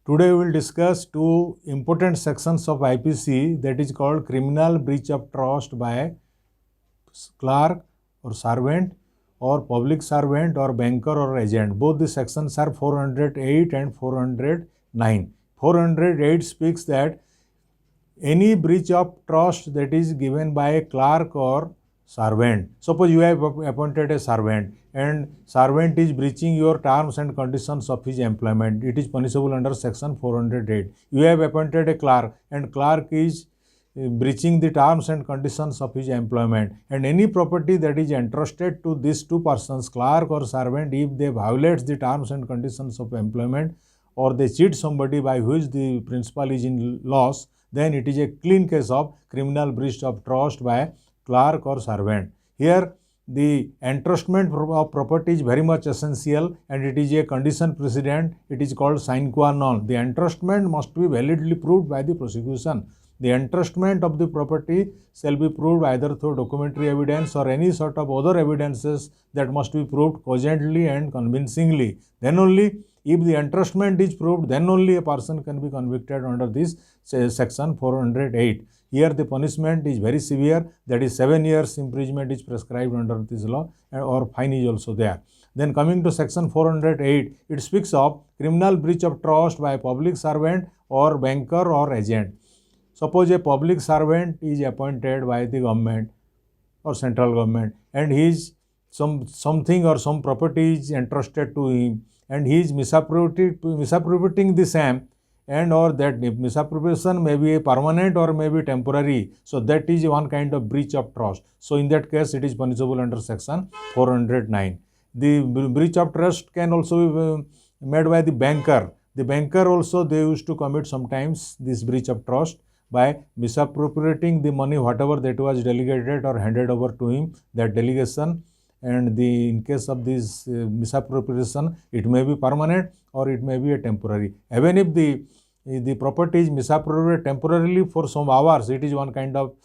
Today we will discuss two important sections of IPC, that is called criminal breach of trust by clerk or servant or public servant or banker or agent. Both the sections are 408 and 409. 408 speaks that any breach of trust that is given by a clerk or servant. Suppose you have appointed a servant and servant is breaching your terms and conditions of his employment. It is punishable under section 408. You have appointed a clerk and clerk is breaching the terms and conditions of his employment, and any property that is entrusted to these two persons, clerk or servant, if they violate the terms and conditions of employment or they cheat somebody by which the principal is in loss, then it is a clean case of criminal breach of trust by clerk or servant. Here the entrustment of property is very much essential and it is a condition precedent. It is called sine qua non. The entrustment must be validly proved by the prosecution. The entrustment of the property shall be proved either through documentary evidence or any sort of other evidences that must be proved cogently and convincingly. Then only, if the entrustment is proved, then only a person can be convicted under this section 408. Here the punishment is very severe, that is 7 years imprisonment is prescribed under this law, or fine is also there. Then coming to section 408, it speaks of criminal breach of trust by public servant or banker or agent. Suppose a public servant is appointed by the government or central government and he is something or some property is entrusted to him and he is misappropriating the same, and or that misappropriation may be permanent or may be temporary. So that is one kind of breach of trust. So in that case it is punishable under section 409. The breach of trust can also be made by the banker. The banker also, they used to commit sometimes this breach of trust by misappropriating the money whatever that was delegated or handed over to him, that delegation, and in case of this misappropriation, it may be permanent or it may be a temporary. Even if the property is misappropriated temporarily for some hours, it is one kind of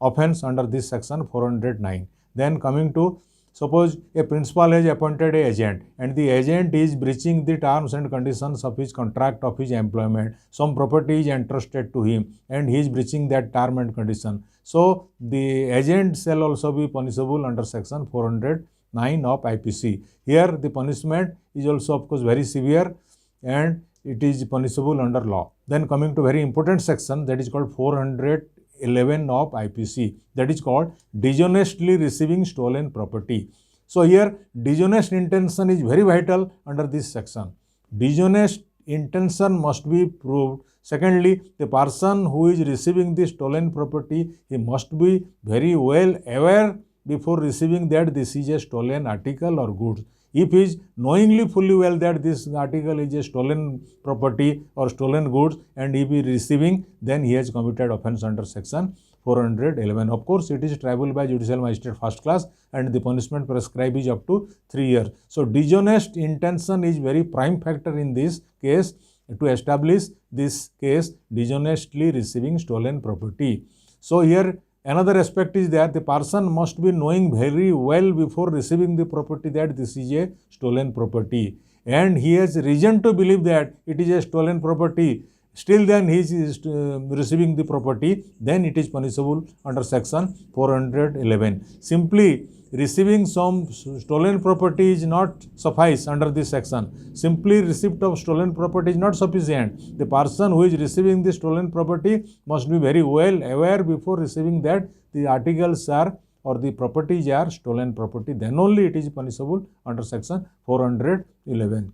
offense under this section 409. Then coming to, suppose a principal has appointed an agent and the agent is breaching the terms and conditions of his contract of his employment. Some property is entrusted to him and he is breaching that term and condition. So the agent shall also be punishable under section 409 of IPC. Here the punishment is also of course very severe and it is punishable under law. Then coming to very important section, that is called 411 of IPC, that is called dishonestly receiving stolen property. So here dishonest intention is very vital under this section. Dishonest intention must be proved. Secondly, the person who is receiving the stolen property, he must be very well aware before receiving that this is a stolen article or goods. If he is knowingly fully well that this article is a stolen property or stolen goods and if he is receiving, then he has committed offence under section 411. Of course, it is triable by judicial magistrate first class and the punishment prescribed is up to 3 years. So dishonest intention is very prime factor in this case to establish this case, dishonestly receiving stolen property. So here another aspect is that the person must be knowing very well before receiving the property that this is a stolen property and he has reason to believe that it is a stolen property. Still then he is receiving the property, then it is punishable under section 411. Simply receiving some stolen property is not suffice under this section. Simply receipt of stolen property is not sufficient. The person who is receiving the stolen property must be very well aware before receiving that the articles are or the properties are stolen property. Then only it is punishable under section 411.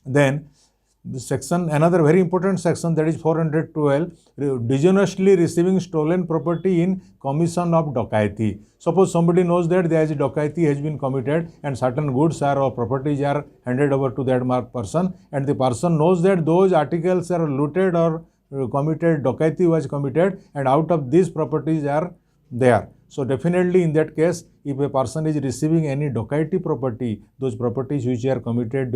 Then this section, another very important section, that is 412, dishonestly receiving stolen property in commission of dacoity. Suppose somebody knows that there is a dacoity has been committed and certain goods are or properties are handed over to that person and the person knows that those articles are looted or committed, dacoity was committed and out of these properties are there. So definitely in that case, if a person is receiving any dacoity property, those properties which are committed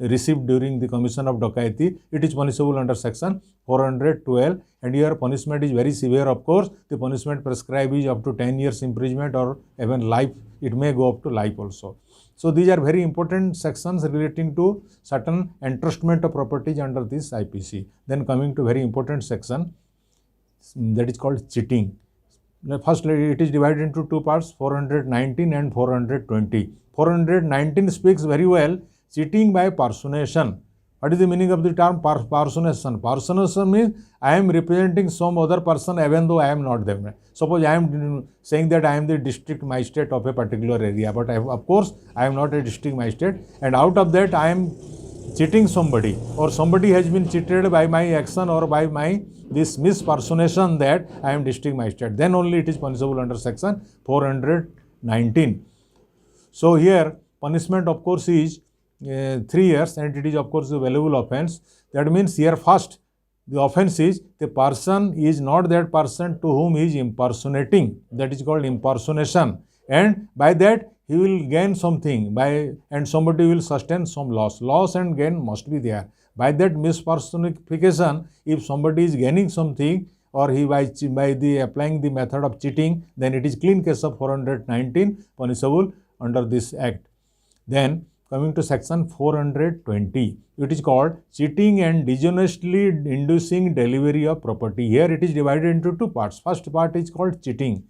received during the commission of dacoity, it is punishable under section 412 and here punishment is very severe. Of course, the punishment prescribed is up to 10 years imprisonment or even life, it may go up to life also. So these are very important sections relating to certain entrustment of properties under this IPC. Then coming to very important section, that is called cheating. First, it is divided into two parts, 419 and 420. 419 speaks very well cheating by personation. What is the meaning of the term personation? Personation means I am representing some other person even though I am not them. Suppose I am saying that I am the district magistrate of a particular area, but of course I am not a district magistrate, and out of that I am cheating somebody, or somebody has been cheated by my action or by my this mispersonation that I am district magistrate. Then only it is punishable under section 419. So here punishment of course is 3 years, and it is of course a valuable offence. That means here first the offence is the person is not that person to whom he is impersonating. That is called impersonation, and by that he will gain something and somebody will sustain some loss. Loss and gain must be there. By that mispersonification, if somebody is gaining something or he by the applying the method of cheating, then it is clean case of 419 punishable under this act. Then coming to section 420, it is called cheating and dishonestly inducing delivery of property. Here it is divided into two parts. First part is called cheating.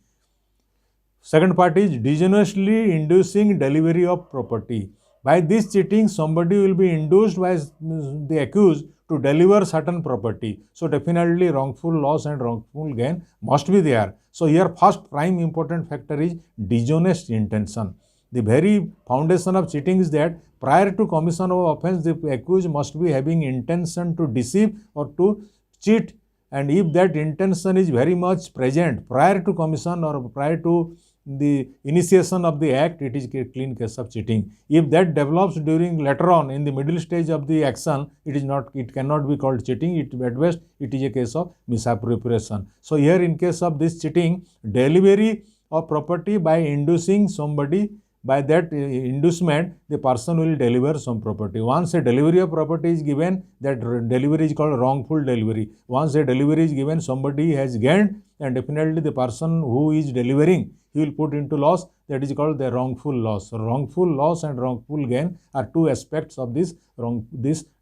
Second part is dishonestly inducing delivery of property. By this cheating, somebody will be induced by the accused to deliver certain property. So definitely wrongful loss and wrongful gain must be there. So here first prime important factor is dishonest intention. The very foundation of cheating is that prior to commission of offence, the accused must be having intention to deceive or to cheat, and if that intention is very much present prior to commission or prior to the initiation of the act, it is a clean case of cheating. If that develops during later on in the middle stage of the action, it cannot be called cheating. At best it is a case of misappropriation. So here in case of this cheating, delivery of property by inducing somebody, by that inducement the person will deliver some property. Once a delivery of property is given, that delivery is called wrongful delivery. Once a delivery is given, somebody has gained, and definitely the person who is delivering, he will put into loss. That is called the wrongful loss. Wrongful loss and wrongful gain are two aspects of this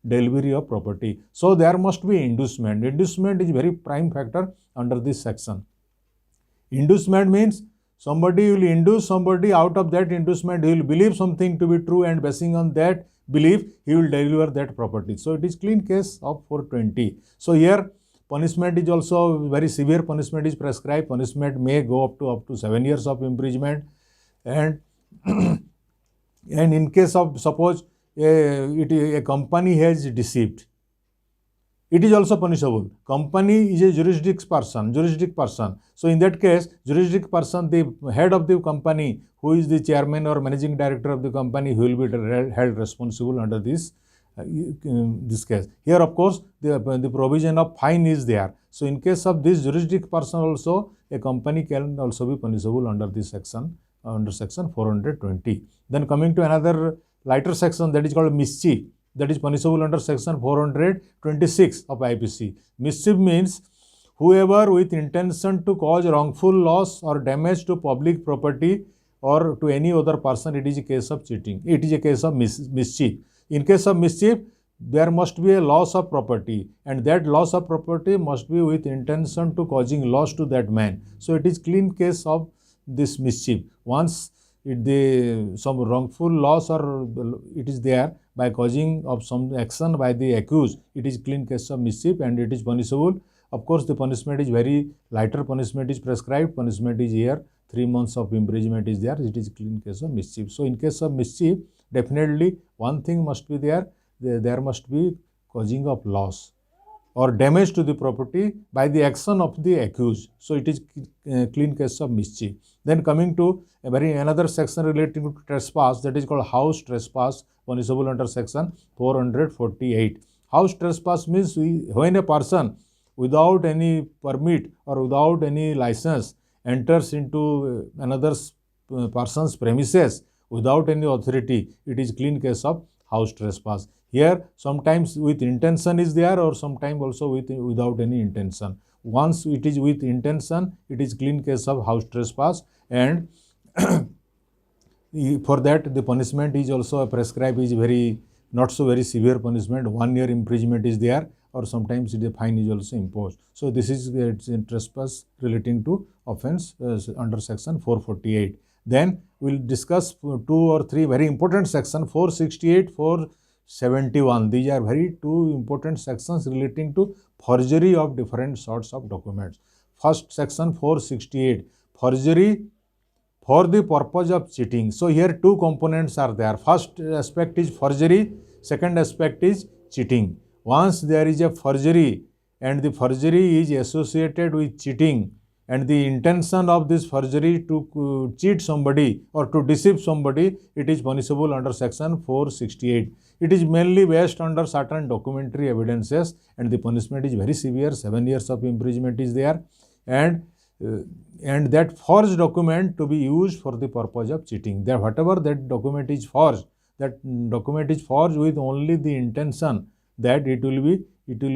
delivery of property. So there must be inducement. Inducement is very prime factor under this section. Inducement means somebody will induce somebody, out of that inducement he will believe something to be true, and basing on that belief he will deliver that property. So it is clean case of 420. So here punishment is also very severe. Punishment is prescribed. Punishment may go up to 7 years of imprisonment, and and in case of suppose a company has deceived, it is also punishable. Company is a jurisdict person. So in that case, jurisdict person, the head of the company, who is the chairman or managing director of the company, who will be held responsible under this case. Here of course the provision of fine is there. So in case of this jurisdict person also, a company can also be punishable under this section, under section 420. Then coming to another lighter section, that is called mischief. That is punishable under section 426 of IPC. Mischief means whoever with intention to cause wrongful loss or damage to public property or to any other person, it is a case of cheating. It is a case of mischief. In case of mischief, there must be a loss of property, and that loss of property must be with intention to causing loss to that man. So it is clean case of this mischief. Once some wrongful loss or it is there by causing of some action by the accused, it is clean case of mischief, and it is punishable. Of course the punishment is very lighter. Punishment is prescribed. Punishment is here 3 months of imprisonment is there. It is clean case of mischief. So in case of mischief, definitely one thing must be there. There must be causing of loss or damage to the property by the action of the accused. So it is clean case of mischief. Then coming to another section relating to trespass, that is called house trespass, punishable under section 448. House trespass means when a person without any permit or without any license enters into another person's premises without any authority, it is clean case of house trespass. Here sometimes with intention is there, or sometimes also without any intention. Once it is with intention, it is clean case of house trespass, and For that, the punishment is also prescribed is very not so very severe punishment. 1 year imprisonment is there, or sometimes the fine is also imposed. So this is trespass relating to offence under section 448. Then we will discuss 2 or 3 very important sections, 468, 471. These are very 2 important sections relating to forgery of different sorts of documents. First section 468, forgery for the purpose of cheating. So here 2 components are there. First aspect is forgery, second aspect is cheating. Once there is a forgery and the forgery is associated with cheating, and the intention of this forgery to cheat somebody or to deceive somebody, it is punishable under section 468. It is mainly based under certain documentary evidences, and the punishment is very severe. 7 years of imprisonment is there, and that forged document to be used for the purpose of cheating. That whatever that document is forged, that document is forged with only the intention that it will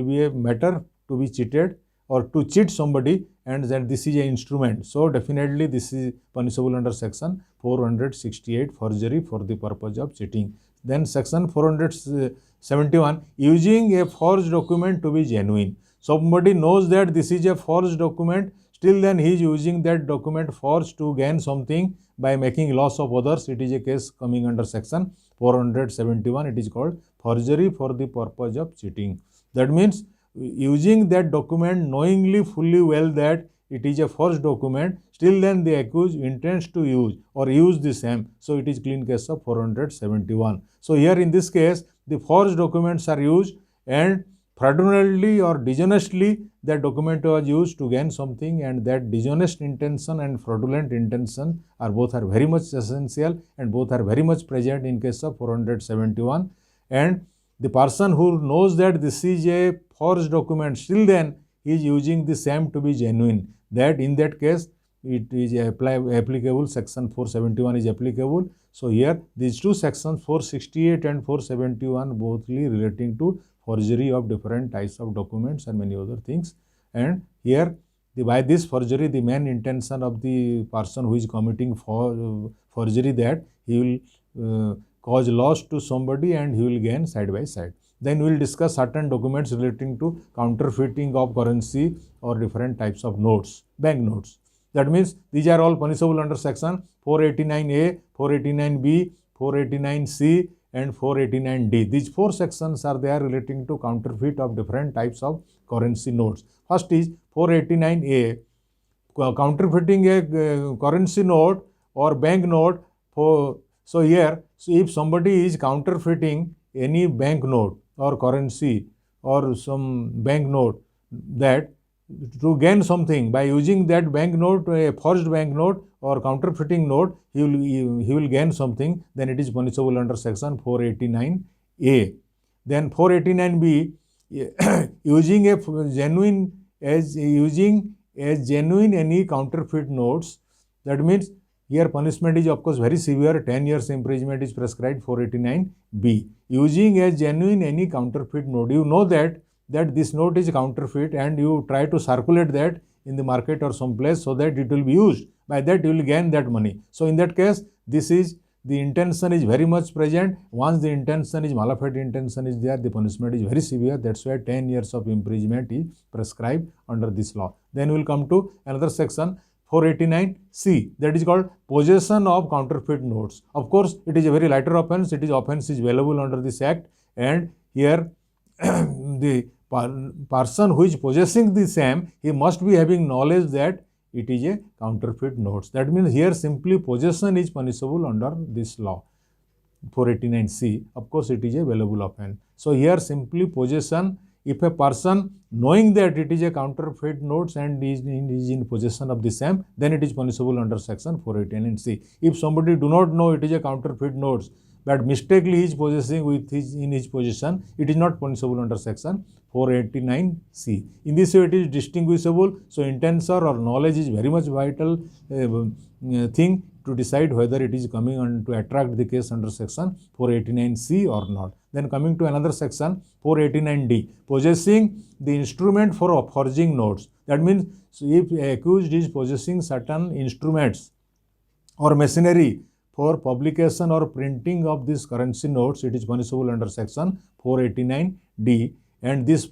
be a matter to be cheated or to cheat somebody, and that this is an instrument. So definitely this is punishable under section 468, forgery for the purpose of cheating. Then section 471, using a forged document to be genuine. Somebody knows that this is a forged document, still then he is using that document forged to gain something by making loss of others. It is a case coming under section 471. It is called forgery for the purpose of cheating. That means using that document knowingly fully well that it is a forged document, still then the accused intends to use or use the same. So it is clean case of 471. So here in this case, the forged documents are used, and fraudulently or dishonestly that document was used to gain something, and that dishonest intention and fraudulent intention are very much essential, and both are very much present in case of 471. And the person who knows that this is a forged document, still then he is using the same to be genuine, that in that case it is applicable, section 471 is applicable. So here these 2 sections 468 and 471 bothly relating to forgery of different types of documents and many other things. And here by this forgery, the main intention of the person who is committing forgery, that he will cause loss to somebody and he will gain side by side. Then we will discuss certain documents relating to counterfeiting of currency or different types of notes, bank notes. That means these are all punishable under section 489A, 489B, 489C and 489D. These 4 sections are there relating to counterfeit of different types of currency notes. First is 489A, counterfeiting a currency note or bank note. So here, if somebody is counterfeiting any bank note or currency or some bank note, that to gain something by using that bank note, a forged bank note or counterfeiting note, he will gain something, then it is punishable under section 489A. Then 489B, using genuine any counterfeit notes. That means here punishment is of course very severe, 10 years imprisonment is prescribed. 489B, using as genuine any counterfeit note. You know that this note is counterfeit and you try to circulate that in the market or some place so that it will be used. By that you will gain that money. So in that case, this is the intention is very much present. Once the intention is malafide intention is there, the punishment is very severe. That's why 10 years of imprisonment is prescribed under this law. Then we will come to another section 489C, that is called possession of counterfeit notes. Of course, it is a very lighter offence. Offence is available under this act, and here the person who is possessing the same, he must be having knowledge that it is a counterfeit notes. That means here simply possession is punishable under this law 489C. Of course, it is a available offence. So here simply possession. If a person knowing that it is a counterfeit notes and is in possession of the same, then it is punishable under section 489C. If somebody do not know it is a counterfeit notes, but mistakenly he is possessing in his possession, it is not punishable under section 489C. In this way, it is distinguishable. So intention or knowledge is very much vital thing to decide whether it is coming on to attract the case under section 489C or not. Then coming to another section 489D, possessing the instrument for forging notes. That means if accused is possessing certain instruments or machinery for publication or printing of these currency notes, it is punishable under section 489D, and this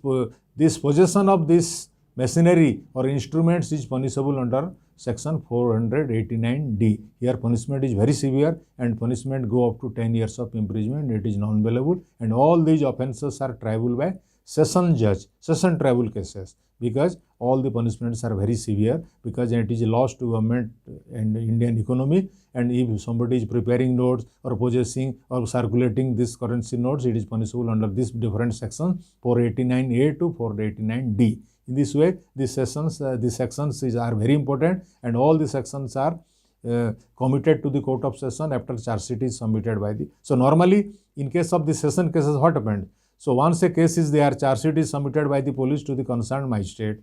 possession of this machinery or instruments is punishable under section 489D. Here punishment is very severe and punishment go up to 10 years of imprisonment. It is non-bailable, and all these offences are triable by session judge, session tribal cases, because all the punishments are very severe, because it is a loss to government and Indian economy. And if somebody is preparing notes or possessing or circulating this currency notes, it is punishable under this different section 489A to 489D. In this way, these sections are very important, and all the sections are committed to the court of session after charge sheet is submitted by the. So normally, in case of the session cases, what happened? So once a case is there, charge sheet is submitted by the police to the concerned magistrate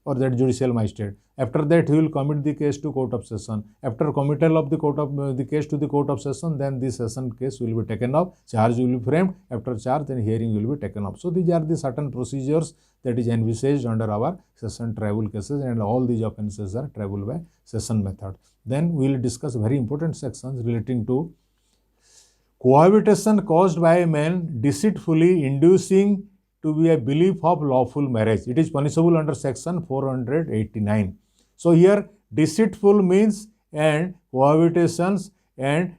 or that judicial magistrate. After that, he will commit the case to court of session. After committal of the case to the court of session, then the session case will be taken up, charge will be framed. After charge, then hearing will be taken up. So these are the certain procedures that is envisaged under our session tribal cases, and all these offences are triable by session method. Then we will discuss very important sections relating to cohabitation caused by a man deceitfully inducing to be a belief of lawful marriage. It is punishable under section 489. So here deceitful means and cohabitations and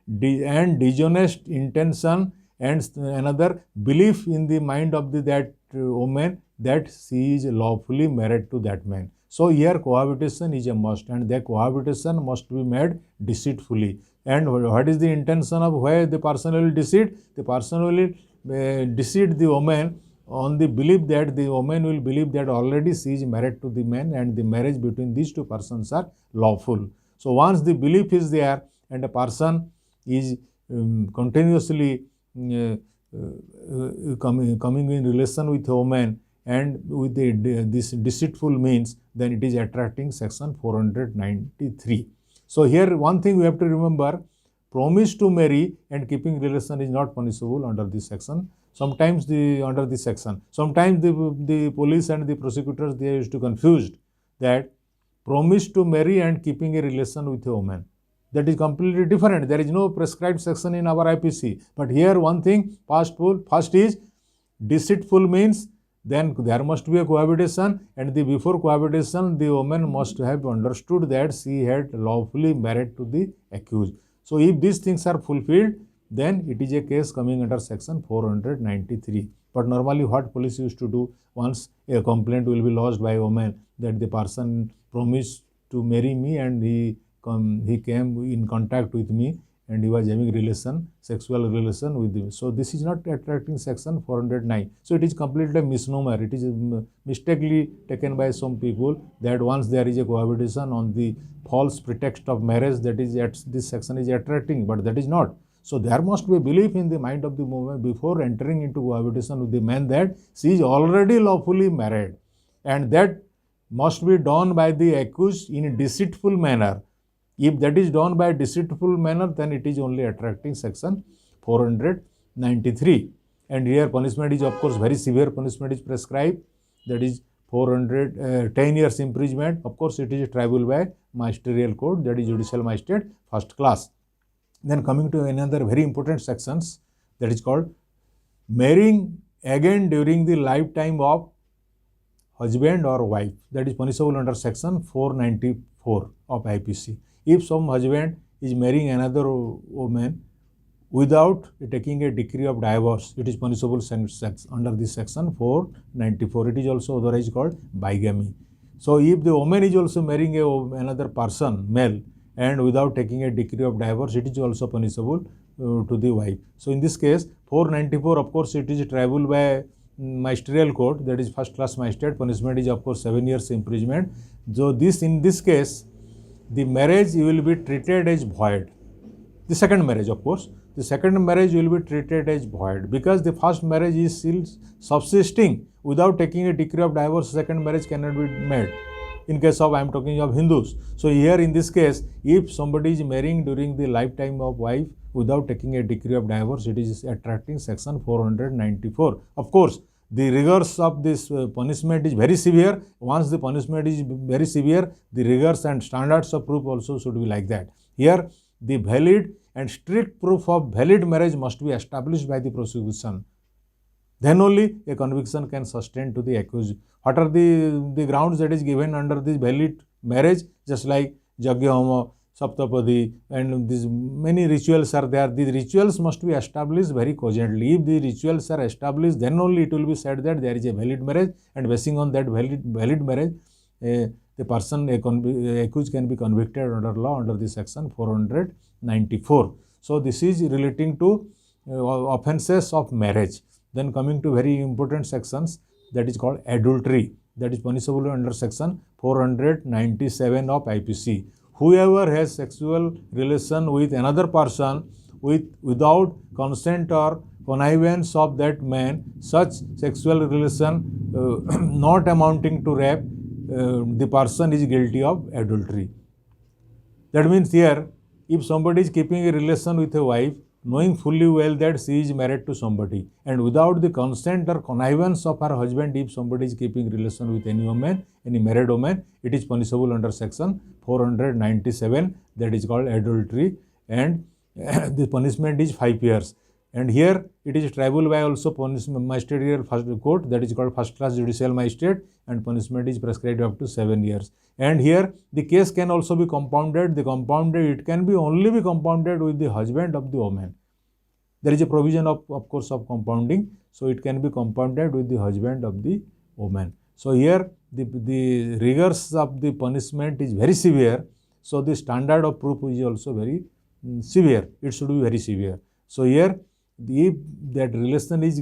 dishonest intention and another belief in the mind of that woman that she is lawfully married to that man. So here cohabitation is a must, and the cohabitation must be made deceitfully. And what is the intention of why the person will deceive? The person will deceive the woman on the belief that the woman will believe that already she is married to the man and the marriage between these two persons are lawful. So once the belief is there and a person is continuously coming in relation with a woman and with this deceitful means, then it is attracting section 493. So here one thing we have to remember, promise to marry and keeping relation is not punishable under this section. Sometimes under this section, sometimes the police and the prosecutors, they used to confused that promise to marry and keeping a relation with a woman. That is completely different. There is no prescribed section in our IPC. But here one thing, first is deceitful means then there must be a cohabitation, and before cohabitation the woman must have understood that she had lawfully married to the accused. So if these things are fulfilled, then it is a case coming under section 493. But normally what police used to do, once a complaint will be lodged by a woman that the person promised to marry me and he came in contact with me and he was having sexual relation with me. So this is not attracting section 409. So it is completely a misnomer. It is mistakenly taken by some people that once there is a cohabitation on the false pretext of marriage, that is this section is attracting, but that is not. So there must be a belief in the mind of the woman before entering into cohabitation with the man that she is already lawfully married, and that must be done by the accused in a deceitful manner. If that is done by deceitful manner, then it is only attracting section 493. And here punishment is of course very severe punishment is prescribed, that is 10 years imprisonment. Of course it is triable by magisterial court, that is judicial magistrate first class. Then coming to another very important sections, that is called marrying again during the lifetime of husband or wife, that is punishable under section 494 of IPC. If some husband is marrying another woman without taking a decree of divorce, it is punishable under this section 494. It is also otherwise called bigamy. So if the woman is also marrying another person, male, and without taking a decree of divorce, it is also punishable to the wife. So in this case 494, of course it is triable by magisterial court, that is first class magistrate. Punishment is of course 7 years imprisonment. So in this case the marriage will be treated as void. The second marriage, of course, the second marriage will be treated as void because the first marriage is still subsisting. Without taking a decree of divorce, second marriage cannot be made. In case of, I am talking of Hindus. So here in this case, if somebody is marrying during the lifetime of wife without taking a decree of divorce, it is attracting section 494. Of course, the rigors of this punishment is very severe. Once the punishment is very severe, the rigors and standards of proof also should be like that. Here, the valid and strict proof of valid marriage must be established by the prosecution. Then only a conviction can sustain to the accused. What are the grounds that is given under this valid marriage? Just like Yajna Homa, Saptapadi, and these many rituals are there. These rituals must be established very cogently. If the rituals are established, then only it will be said that there is a valid marriage, and basing on that valid marriage, the person accused can be convicted under law under the section 494. So this is relating to offences of marriage. Then coming to very important sections, that is called adultery, that is punishable under section 497 of IPC. Whoever has sexual relation with another person without consent or connivance of that man, such sexual relation not amounting to rape, the person is guilty of adultery. That means here, if somebody is keeping a relation with a wife, knowing fully well that she is married to somebody, and without the consent or connivance of her husband, if somebody is keeping relation with any woman, any married woman, it is punishable under section 497, that is called adultery, and the punishment is 5 years. And here it is triable by also ministerial court, that is called first class judicial magistrate, and punishment is prescribed up to 7 years. And here the case can also be compounded. It can be only be compounded with the husband of the woman. There is a provision of course of compounding, so it can be compounded with the husband of the woman. So here the rigors of the punishment is very severe. So the standard of proof is also very severe. It should be very severe. So here, if that relation is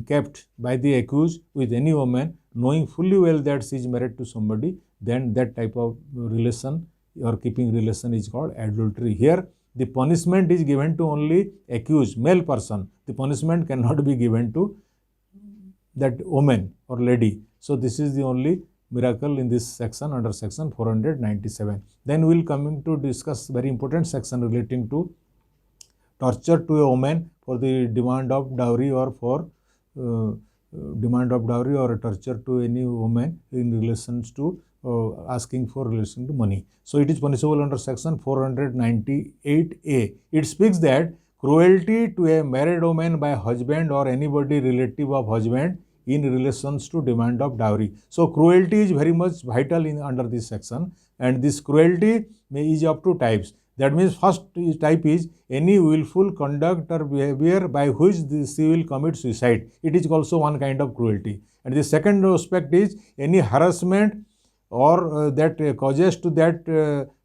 kept by the accused with any woman, knowing fully well that she is married to somebody, then that type of relation or keeping relation is called adultery. Here, the punishment is given to only accused, male person. The punishment cannot be given to that woman or lady. So this is the only miracle in this section under section 497. Then we will come to discuss very important section relating to torture to a woman for the demand of dowry or for demand of dowry or torture to any woman in relations to asking for relation to money. So it is punishable under section 498A. It speaks that cruelty to a married woman by husband or anybody relative of husband in relations to demand of dowry. So cruelty is very much vital in under this section, and this cruelty is of two types. That means first type is any willful conduct or behavior by which she will commit suicide. It is also one kind of cruelty. And the second aspect is any harassment or that causes to that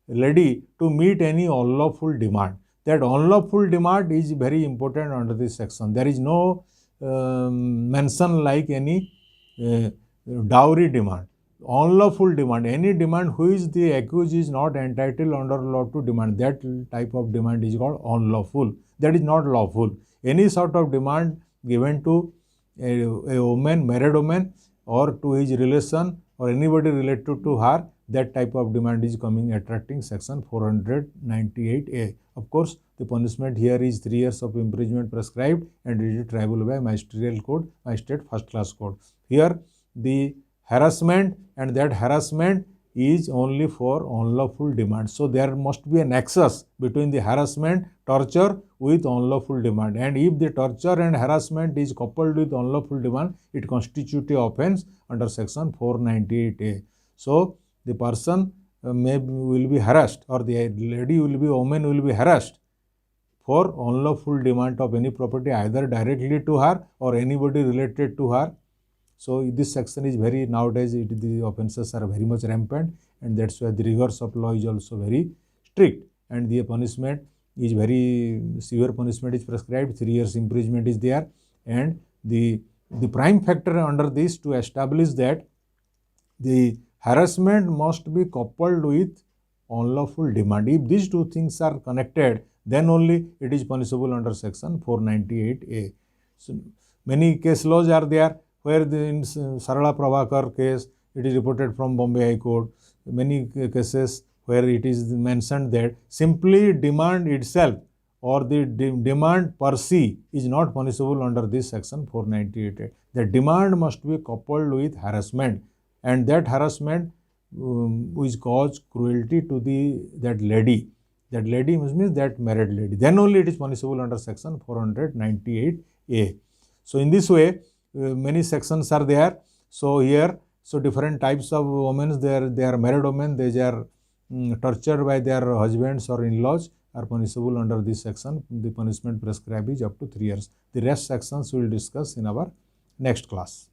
lady to meet any unlawful demand. That unlawful demand is very important under this section. There is no mention like any dowry demand. Unlawful demand, any demand which the accused is not entitled under law to demand, that type of demand is called unlawful. That is not lawful. Any sort of demand given to a woman, married woman, or to his relation or anybody related to her, that type of demand is coming attracting section 498A. Of course, the punishment here is 3 years of imprisonment prescribed, and it is triable by magisterial code, magistrate first class code. Here the harassment, and that harassment is only for unlawful demand. So there must be a nexus between the harassment, torture with unlawful demand. And if the torture and harassment is coupled with unlawful demand, it constitutes an offence under section 498A. So the person will be harassed, or the lady will be, woman will be harassed for unlawful demand of any property, either directly to her or anybody related to her. So this section is very, nowadays the offences are very much rampant, and that's why the rigors of law is also very strict, and the punishment is very severe. Punishment is prescribed, 3 years imprisonment is there, and the prime factor under this to establish that the harassment must be coupled with unlawful demand. If these two things are connected, then only it is punishable under section 498A. So many case laws are there, where in Sarala Prabhakar case, it is reported from Bombay High Court. Many cases where it is mentioned that simply demand itself or the demand per se is not punishable under this section 498. The demand must be coupled with harassment, and that harassment which cause cruelty to that lady. That lady means that married lady. Then only it is punishable under section 498A. So in this way, many sections are there. So here, so different types of women, they are married women, they are tortured by their husbands or in-laws, are punishable under this section. The punishment prescribed is up to 3 years. The rest sections we will discuss in our next class.